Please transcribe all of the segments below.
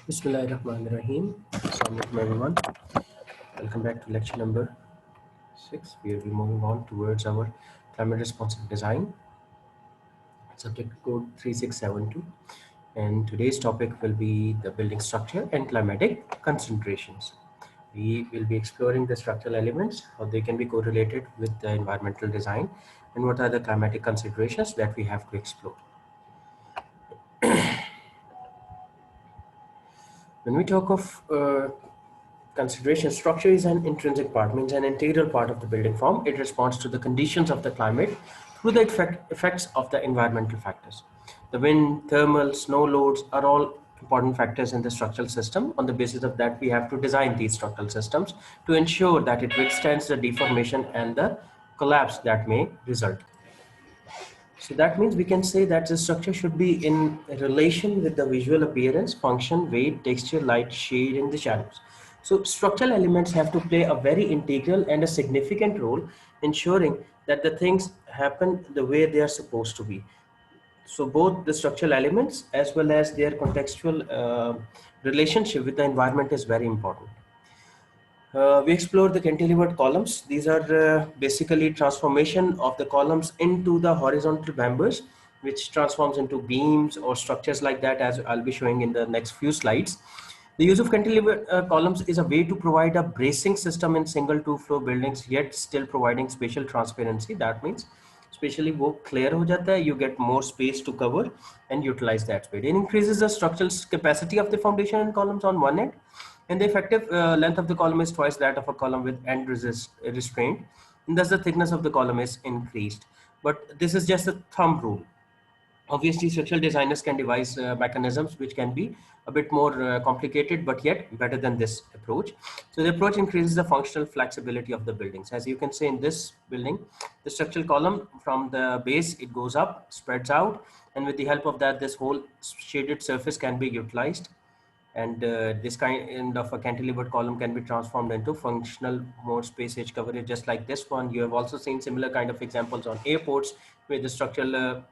Bismillahirrahmanirrahim. Assalamu alaikum everyone. Welcome back to lecture number 6. We will be moving on towards our climate responsive design, subject code 3672. And today's topic will be the building structure and climatic concentrations. We will be exploring the structural elements, how they can be correlated with the environmental design, and what are the climatic considerations that we have to explore. When we talk of consideration, structure is an intrinsic part, means an integral part of the building form. It responds to the conditions of the climate through the effects of the environmental factors. The wind, thermal, snow loads are all important factors in the structural system. On the basis of that, we have to design these structural systems to ensure that it withstands the deformation and the collapse that may result. So that means we can say that the structure should be in relation with the visual appearance, function, weight, texture, light, shade, and the shadows. So structural elements have to play a very integral and a significant role ensuring that the things happen the way they are supposed to be. So both the structural elements as well as their contextual relationship with the environment is very important. We explore the cantilevered columns. These are basically transformation of the columns into the horizontal members, which transforms into beams or structures like that, as I'll be showing in the next few slides. The use of cantilevered columns is a way to provide a bracing system in single two-floor buildings, yet still providing spatial transparency. That means especially वो clear हो जाता है, you get more space to cover and utilize that space. It increases the structural capacity of the foundation and columns on one end, and the effective length of the column is twice that of a column with end restraint, and thus the thickness of the column is increased. But this is just a thumb rule. Obviously, structural designers can devise mechanisms which can be a bit more complicated, but yet better than this approach. So the approach increases the functional flexibility of the buildings. As you can see in this building, the structural column from the base, it goes up, spreads out, and with the help of that, this whole shaded surface can be utilized. And this kind of a cantilevered column can be transformed into functional more space edge coverage, just like this one. You have also seen similar kind of examples on airports where the structural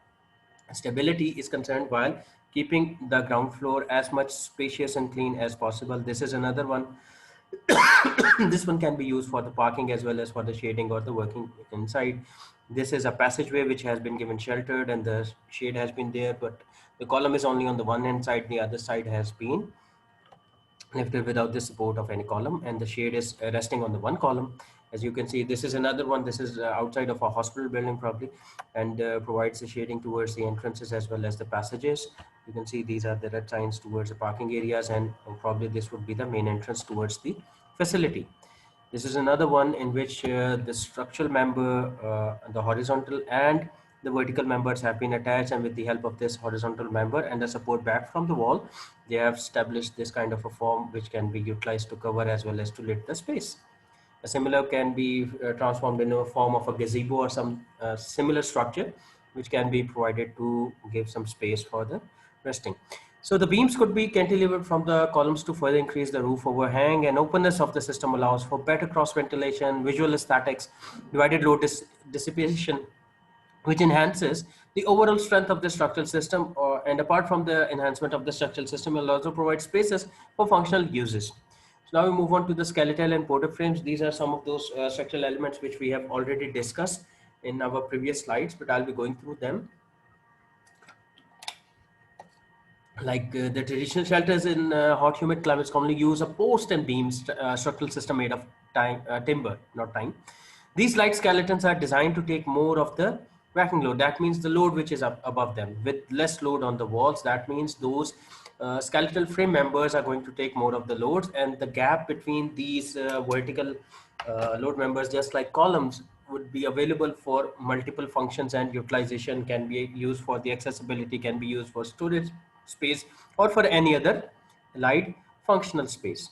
stability is concerned while keeping the ground floor as much spacious and clean as possible. This is another one. This one can be used for the parking as well as for the shading or the working inside. This is a passageway which has been given sheltered and the shade has been there, but the column is only on the one hand side, the other side has been lifted without the support of any column, and the shade is resting on the one column. As you can see, this is another one. This is outside of a hospital building probably, and provides the shading towards the entrances as well as the passages. You can see these are the red signs towards the parking areas, and probably this would be the main entrance towards the facility. This is another one in which the structural member, the horizontal and the vertical members have been attached, and with the help of this horizontal member and the support back from the wall, they have established this kind of a form which can be utilized to cover as well as to lit the space. A similar can be transformed in a form of a gazebo or some similar structure which can be provided to give some space for the resting. So the beams could be cantilevered from the columns to further increase the roof overhang, and openness of the system allows for better cross ventilation, visual aesthetics, divided load dissipation, which enhances the overall strength of the structural system. And apart from the enhancement of the structural system, it will also provide spaces for functional uses. So now we move on to the skeletal and portal frames. These are some of those structural elements which we have already discussed in our previous slides, but I'll be going through them. Like the traditional shelters in hot, humid climates commonly use a post and beam structural system made of timber, not time. These light skeletons are designed to take more of the whacking load. That means the load which is up above them, with less load on the walls. That means those skeletal frame members are going to take more of the loads, and the gap between these vertical load members, just like columns, would be available for multiple functions, and utilization can be used for the accessibility, can be used for storage space, or for any other light functional space.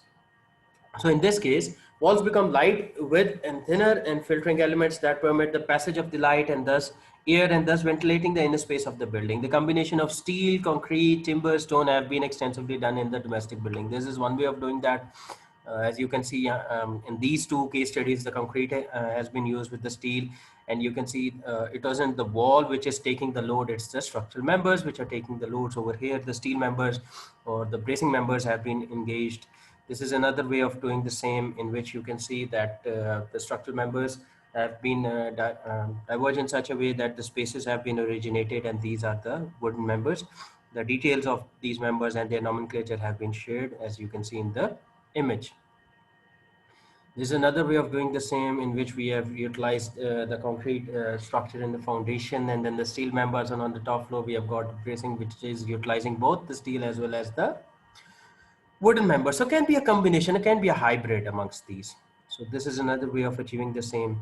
So in this case, walls become light with and thinner and filtering elements that permit the passage of the light and thus air, and thus ventilating the inner space of the building. The combination of steel, concrete, timber, stone have been extensively done in the domestic building. This is one way of doing that. As you can see in these two case studies, the concrete has been used with the steel, and you can see it wasn't the wall which is taking the load, it's the structural members which are taking the loads. Over here, the steel members or the bracing members have been engaged. This is another way of doing the same, in which you can see that the structural members have been diverged in such a way that the spaces have been originated, and these are the wooden members. The details of these members and their nomenclature have been shared, as you can see in the image. This is another way of doing the same, in which we have utilized the concrete structure in the foundation, and then the steel members, and on the top floor we have got bracing, which is utilizing both the steel as well as the wooden members. So it can be a combination, it can be a hybrid amongst these. So this is another way of achieving the same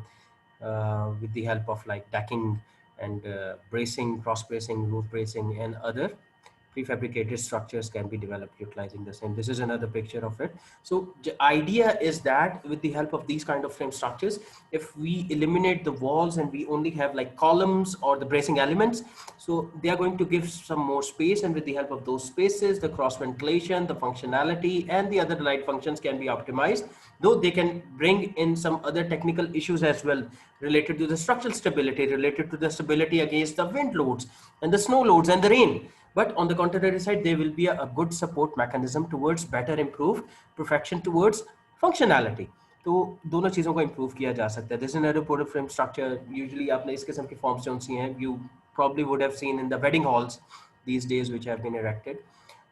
with the help of like decking and bracing, cross bracing, roof bracing, and other prefabricated structures can be developed utilizing the same. This is another picture of it. So the idea is that with the help of these kind of frame structures, if we eliminate the walls and we only have like columns or the bracing elements, so they are going to give some more space, and with the help of those spaces, the cross ventilation, the functionality, and the other light functions can be optimized, though they can bring in some other technical issues as well, related to the structural stability, related to the stability against the wind loads and the snow loads and the rain. But on the contrary side, there will be a good support mechanism towards better improve perfection towards functionality. तो दोनों चीज़ों को improve किया जा सकता है. This is another portable frame structure. Usually आपने इस किस्म के forms जो सी हैं, you probably would have seen in the wedding halls these days which have been erected.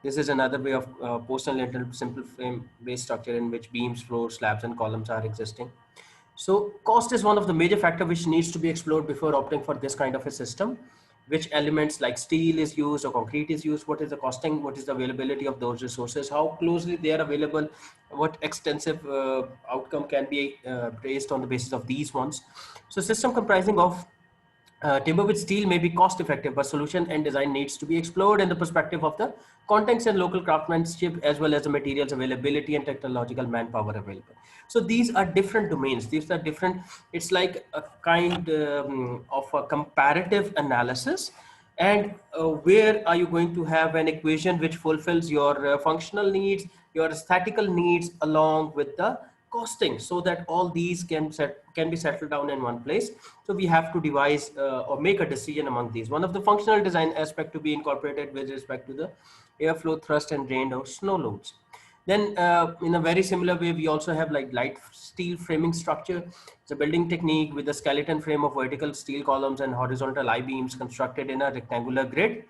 This is another way of post and lintel simple frame based structure, in which beams, floors, slabs, and columns are existing. So cost is one of the major factor which needs to be explored before opting for this kind of a system. Which elements like steel is used or concrete is used, what is the costing, what is the availability of those resources, how closely they are available, what extensive outcome can be based on the basis of these ones. So system comprising of timber with steel may be cost effective, but solution and design needs to be explored in the perspective of the context and local craftsmanship, as well as the materials availability and technological manpower available. So these are different domains. These are different. It's like a kind of a comparative analysis. And where are you going to have an equation which fulfills your functional needs, your aesthetical needs, along with the costing, so that all these can be settled down in one place. So we have to devise or make a decision among these. One of the functional design aspect to be incorporated with respect to the airflow, thrust, and drain or snow loads. Then in a very similar way, we also have like light steel framing structure. It's a building technique with a skeleton frame of vertical steel columns and horizontal I-beams constructed in a rectangular grid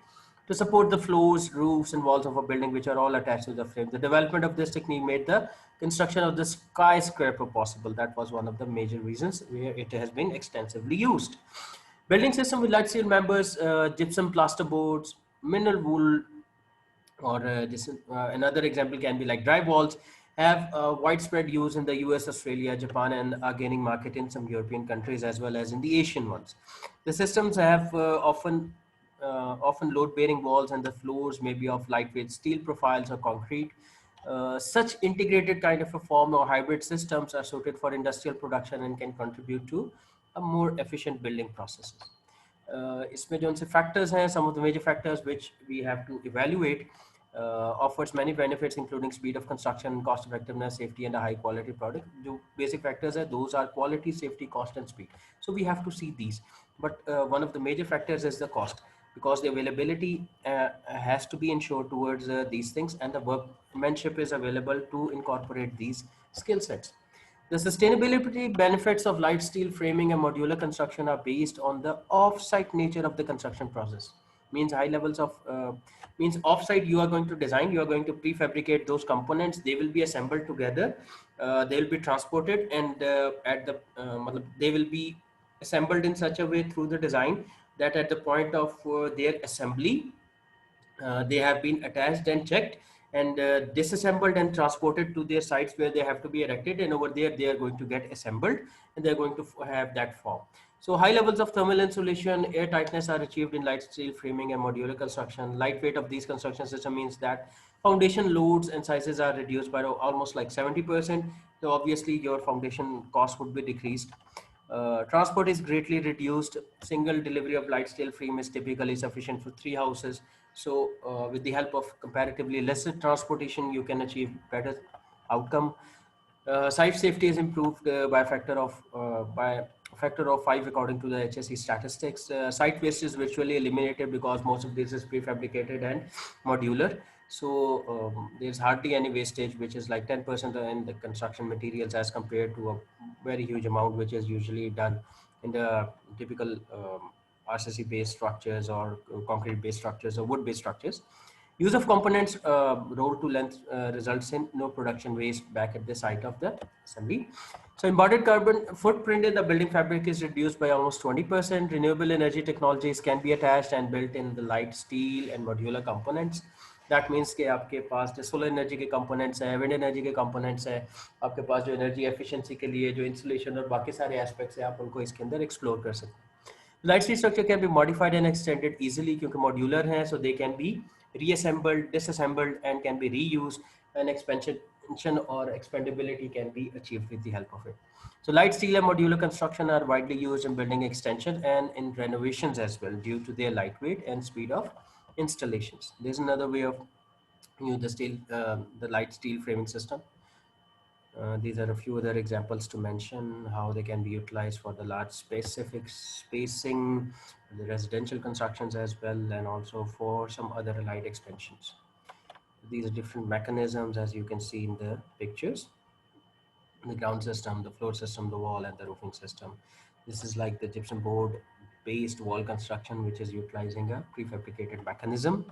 to support the floors, roofs, and walls of a building, which are all attached to the frame. The development of this technique made the construction of the skyscraper possible. That was one of the major reasons where it has been extensively used. Building system with light steel members, gypsum plasterboards, mineral wool, or another example can be like drywalls, have widespread use in the US, Australia, Japan, and are gaining market in some European countries as well as in the Asian ones. The systems have often load-bearing walls, and the floors may be of lightweight steel profiles or concrete. Such integrated kind of a form or hybrid systems are suited for industrial production and can contribute to a more efficient building processes. इसमें जो उनसे factors हैं, some of the major factors which we have to evaluate, offers many benefits including speed of construction, cost effectiveness, safety, and a high quality product. जो basic factors हैं, those are quality, safety, cost, and speed. So we have to see these. But one of the major factors is the cost, because the availability has to be ensured towards these things, and the workmanship is available to incorporate these skill sets. The sustainability benefits of light steel framing and modular construction are based on the off-site nature of the construction process. Means high levels of, means off-site you are going to design, you are going to prefabricate those components, they will be assembled together, they will be transported, and they will be assembled in such a way through the design that at the point of their assembly, they have been attached and checked and disassembled and transported to their sites where they have to be erected, and over there they are going to get assembled and they're going to have that form. So high levels of thermal insulation, air tightness are achieved in light steel framing and modular construction. Lightweight of these construction system means that foundation loads and sizes are reduced by almost like 70%. So obviously your foundation cost would be decreased. Transport is greatly reduced. Single delivery of light steel frame is typically sufficient for 3 houses. So with the help of comparatively lesser transportation, you can achieve better outcome. Site safety is improved by a factor of 5 according to the HSE statistics. Site waste is virtually eliminated because most of this is prefabricated and modular. So there's hardly any wastage, which is like 10% in the construction materials as compared to a very huge amount, which is usually done in the typical RCC based structures or concrete based structures or wood based structures. Use of components roll to length results in no production waste back at the site of the assembly. So embodied carbon footprint in the building fabric is reduced by almost 20%. Renewable energy technologies can be attached and built in the light steel and modular components. That means कि आपके पास जो solar energy के components हैं, wind energy के components हैं, आपके पास जो energy efficiency के लिए जो इंसुलेशन और बाकी सारे एस्पेक्ट्स हैं, आप उनको इसके अंदर एक्सप्लोर कर सकते हैं. Light steel structure can be modified and extended easily क्योंकि modular हैं, so they can be reassembled, disassembled, and can be reused. And expansion or expandability can be achieved with the help of it. So light steel and modular construction are widely used in building extension and in renovations as well due to their lightweight and speed of installations. There's another way of use the light steel framing system. These are a few other examples to mention how they can be utilized for the large specific spacing, the residential constructions as well, and also for some other allied extensions. These are different mechanisms as you can see in the pictures. The ground system, the floor system, the wall, and the roofing system. This is like the gypsum board based wall construction, which is utilizing a prefabricated mechanism.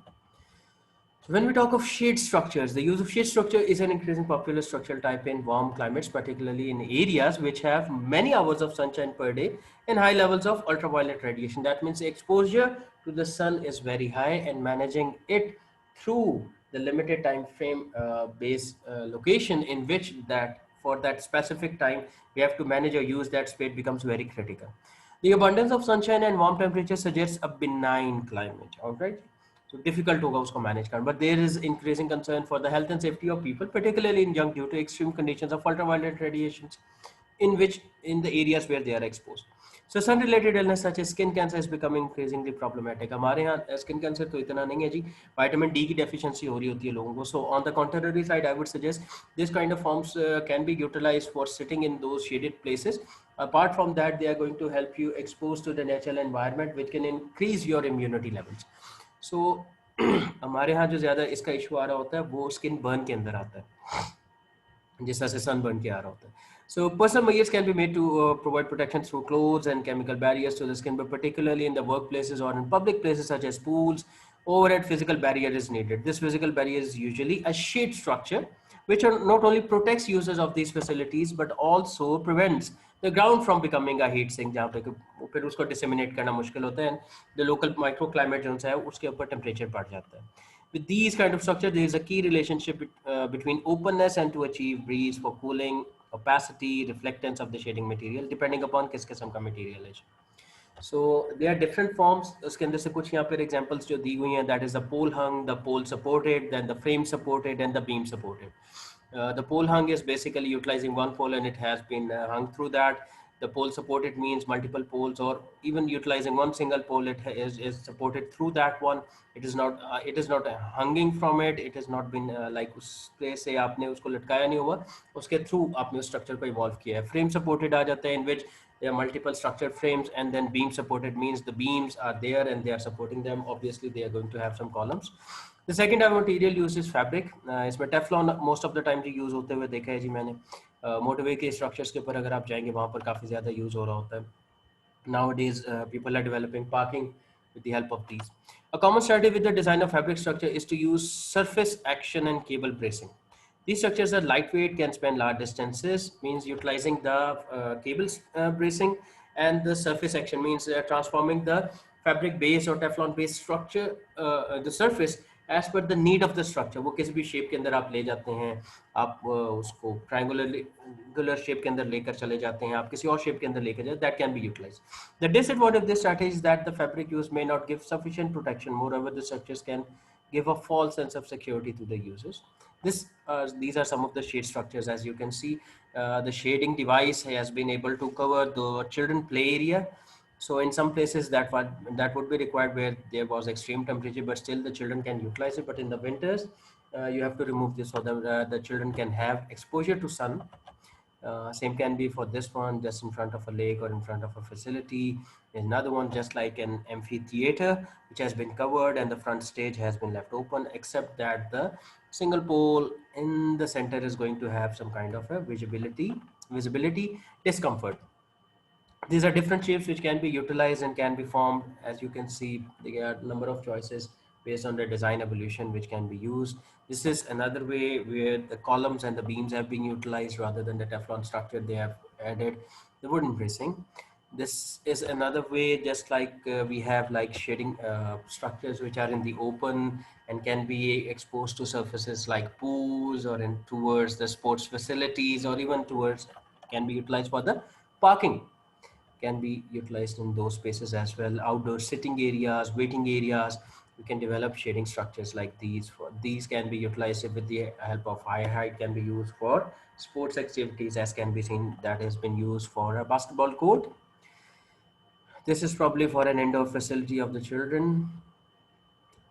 So when we talk of shade structures, the use of shade structure is an increasing popular structural type in warm climates, particularly in areas which have many hours of sunshine per day and high levels of ultraviolet radiation. That means the exposure to the sun is very high, and managing it through the limited time frame based location in which that for that specific time we have to manage or use that space becomes very critical. The abundance of sunshine and warm temperature suggests a benign climate. All right. So difficult होगा उसको manage करना, but there is increasing concern for the health and safety of people, particularly in young, due to extreme conditions of ultraviolet radiations, in the areas where they are exposed. So sun-related illness such as skin cancer is becoming increasingly problematic. हमारे यहाँ skin cancer तो इतना नहीं है जी, vitamin D की deficiency हो रही होती है लोगों को. So on the contrary side, I would suggest this kind of forms can be utilized for sitting in those shaded places. Apart from that, they are going to help you expose to the natural environment, which can increase your immunity levels. सो हमारे यहाँ जो ज़्यादा इसका issue आ रहा होता है वो skin burn के अंदर आता है, जिस तरह से सन बर्न के आ रहा होता है. So personal measures can be made to provide protection through clothes and chemical barriers to the skin, but particularly in the workplaces or in public places such as pools, overhead physical barrier is needed. This physical barrier is usually a shade structure which not only protects users of these facilities but also prevents the ground from becoming a heat sink, जहाँ पे फिर उसको disseminate करना मुश्किल होता है, and the local microclimate जो है उसके ऊपर temperature बढ़ जाता है. With these kind of structure, there is a key relationship between openness and to achieve breeze for cooling, opacity, reflectance of the shading material, depending upon किस किस्म का material है. So there are different forms. उसके अंदर से कुछ यहाँ पर examples जो दी हुई हैं, that is the pole hung, the pole supported, then the frame supported, and the beam supported. The pole hung is basically utilizing one pole and it has been hung through that. The pole supported means multiple poles, or even utilizing one single pole, it is supported through that one. It is not hanging from it. It has not been like उस place से आपने उसको लटकाया नहीं हुआ, उसके through आपने उस structure को evolve किया है. Frame supported आ जाता है, in which there are multiple structured frames, and then beam supported means the beams are there and they are supporting them. Obviously, they are going to have some columns. The second type of material used is fabric. इसमें Teflon most of the time जो use होते हुए देखा है जी मैंने. Motorway के structures के ऊपर अगर आप जाएंगे वहाँ पर काफ़ी ज़्यादा यूज हो रहा होता है. Nowadays, people are developing parking with the help of these. A common strategy with the design of fabric structure is to use surface action and cable bracing. These structures are lightweight, can span large distances, means utilizing the cables bracing, and the surface action means transforming the fabric base or Teflon based structure, the surface as per the need of the structure. वो किसी भी shape के अंदर आप ले जाते हैं, आप उसको triangular shape के अंदर लेकर चले जाते हैं, आप किसी और shape के अंदर लेकर जाते हैं, that can be utilized. The disadvantage of this strategy is that the fabric used may not give sufficient protection. Moreover, the structures can give a false sense of security to the users. These are some of the shade structures. As you can see, the shading device has been able to cover the children play area. So in some places that would be required where there was extreme temperature, but still the children can utilize it. But in the winters, you have to remove this so that the children can have exposure to sun. Same can be for this one, just in front of a lake or in front of a facility. There's another one just like an amphitheater, which has been covered and the front stage has been left open, except that the single pole in the center is going to have some kind of a visibility discomfort. These are different shapes which can be utilized and can be formed. As you can see, there are a number of choices based on the design evolution which can be used. This is another way where the columns and the beams have been utilized rather than the Teflon structure. They have added the wooden bracing. This is another way, just like we have like shading structures which are in the open and can be exposed to surfaces like pools or in towards the sports facilities, or even towards, can be utilized for the parking, can be utilized in those spaces as well. Outdoor sitting areas, waiting areas, we can develop shading structures like these. For these can be utilized with the help of high height, can be used for sports activities, as can be seen that has been used for a basketball court. This is probably for an indoor facility of the children.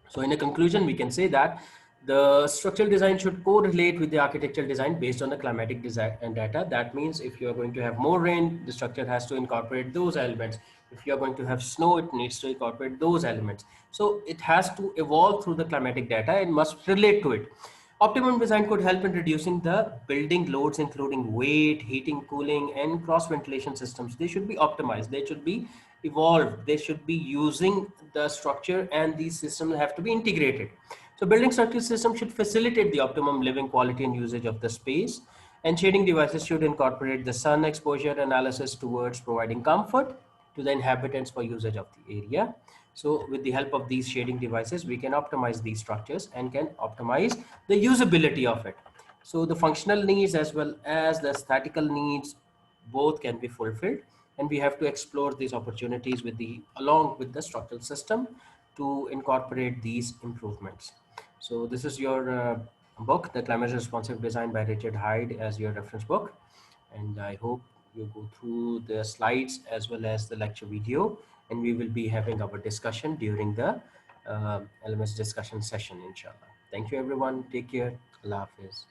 So in a conclusion, we can say that the structural design should correlate with the architectural design based on the climatic design and data. That means if you are going to have more rain, the structure has to incorporate those elements. If you are going to have snow, it needs to incorporate those elements. So it has to evolve through the climatic data and must relate to it. Optimum design could help in reducing the building loads, including weight, heating, cooling, and cross ventilation systems. They should be optimized. They should be evolved. They should be using the structure, and these systems have to be integrated. So building structure system should facilitate the optimum living quality and usage of the space. And shading devices should incorporate the sun exposure analysis towards providing comfort to the inhabitants for usage of the area. So with the help of these shading devices, we can optimize these structures and can optimize the usability of it. So the functional needs as well as the aesthetical needs, both can be fulfilled, and we have to explore these opportunities with the along with the structural system to incorporate these improvements. So this is your book, The Climate Responsive Design by Richard Hyde, as your reference book. And I hope you go through the slides as well as the lecture video, and we will be having our discussion during the LMS discussion session, inshallah. Thank you, everyone. Take care. Allah Hafiz.